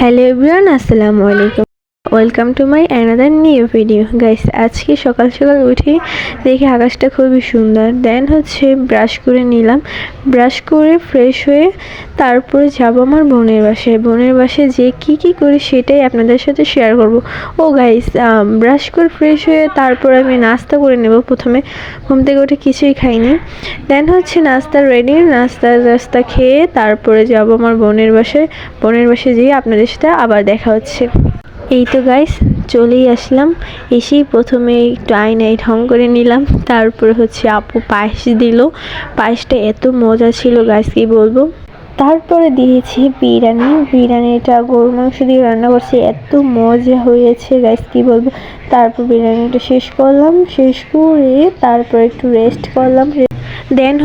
Hello everyone, আসসালামু আলাইকুম। Welcome to my another new video. Guys, আজকে সকাল সকাল উঠে দেখি আকাশটা খুবই সুন্দর। দেন ব্রাশ করে নিলাম। ব্রাশ করে ফ্রেশ হয়ে তারপরে যাব আমার বোনের বাসায়। বোনের বাসায় যে কি করি সেটাই আপনাদের সাথে শেয়ার করব। ও গাইস, ব্রাশ করে ফ্রেশ হয়ে তারপর আমি নাস্তা করে নেব। প্রথমে ঘুম থেকে উঠে কিছুই খাইনি। দেন নাস্তা রেডি। নাস্তা খেয়ে তারপরে যাব আমার বোনের বাসায়। বোনের বাসায় যেয়ে আপনাদের সাথে আবার দেখা হচ্ছে। এই তো গাইস, চলেই আসলাম। এসেই প্রথমে একটু আয়নায় ঢং করে নিলাম। তারপরে আপু পায়েস দিল। পায়েসটা এত মজা ছিল গাইস, কি বলবো। তারপরে দিয়েছি বিরিয়ানিটা গরু মাংস দিয়ে রান্না করছি, এত মজা হয়েছে গাইস, কি বলবো। তারপর বিরিয়ানিটা শেষ করলাম। শেষ করে তারপর একটু রেস্ট করলাম। দেন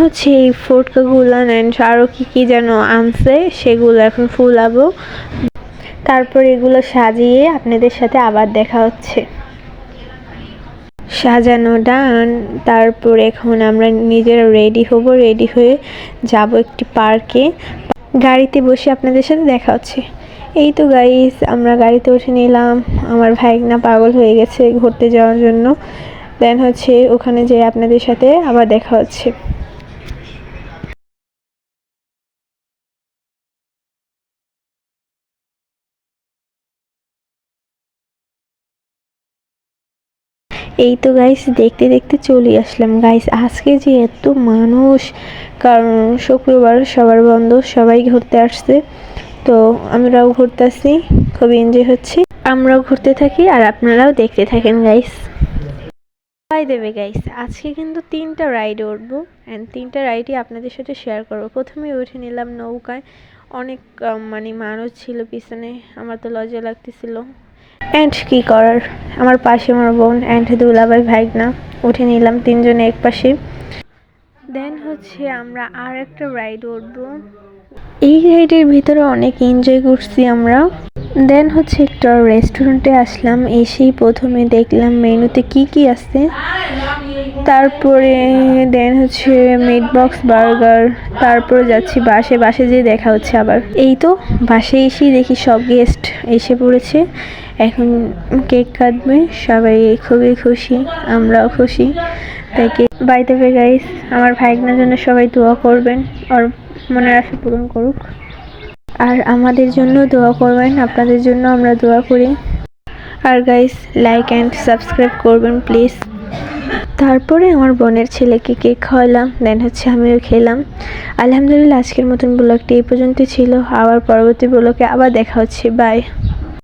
এই ফটকাগুলো অ্যান্ড আরও কি যেন আনছে, সেগুলো এখন ফুলাবো। তারপর এগুলো সাজিয়ে আপনাদের সাথে আবার দেখা হচ্ছে। সাজানো ডান। তারপর এখন আমরা নিজেরা রেডি হব। রেডি হয়ে যাব একটি পার্কে। গাড়িতে বসে আপনাদের সাথে দেখা হচ্ছে। এই তো গাইস, আমরা গাড়িতে উঠে নিলাম। আমার ভাইগনা পাগল হয়ে গেছে ঘুরতে যাওয়ার জন্য। দেন ওখানে যেয়ে আপনাদের সাথে আবার দেখা হচ্ছে। এই তো গাইস, দেখতে দেখতে চলে আসলাম। গাইস, আজকে যে এত মানুষ, কারণ শুক্রবার, সবার বন্ধ, সবাই ঘুরতে আসছে। তো আমরাও ঘুরতে আসছি, খুবই এনজয় হচ্ছে। আমরাও ঘুরতে থাকি আর আপনারাও দেখতে থাকেন গাইস। বাই দেবে গাইস, আজকে কিন্তু 3টা রাইডে উঠবো অ্যান্ড 3টা রাইডই আপনাদের সাথে শেয়ার করবো। প্রথমে উঠে নিলাম নৌকায়। অনেক মানুষ ছিল পিছনে, আমার তো লজ্জা লাগতেছিল। অ্যান্ড কি করার, আমার পাশে আমার বোন অ্যান্ড দুলাভাই ভাইগনা। উঠে নিলাম তিনজনে এক পাশে। দেন আমরা আর একটা রাইড উঠবো। এই রাইডের ভিতরে অনেক এনজয় করছি আমরা। দেন একটা রেস্টুরেন্টে আসলাম। এসেই প্রথমে দেখলাম মেনুতে কি আছে। তারপরে দেন মিট বক্স বার্গার। তারপরে যাচ্ছি বাসে যেয়ে দেখা হচ্ছে আবার। এই তো বাসে এসেই দেখি সব গেস্ট এসে পড়েছে। এখন কেক কাটবে সবাই, খুবই খুশি, আমরাও খুশি। তাকে বাই দ্য ওয়ে গাইস, আমার ভাইগনার জন্য সবাই দোয়া করবেন, আর মনের আশা পূরণ করুক। আর আমাদের জন্য দোয়া করবেন, আপনাদের জন্য আমরা দোয়া করি। আর গাইস, লাইক অ্যান্ড সাবস্ক্রাইব করবেন প্লিজ। তারপরে আমার বোনের ছেলেকে কেক খাওয়ালাম। দেন আমিও খেলাম। আলহামদুলিল্লাহ, আজকের মতন ব্লগটি এই পর্যন্ত ছিল। আবার পরবর্তী ব্লগে আবার দেখা হচ্ছে। বাই।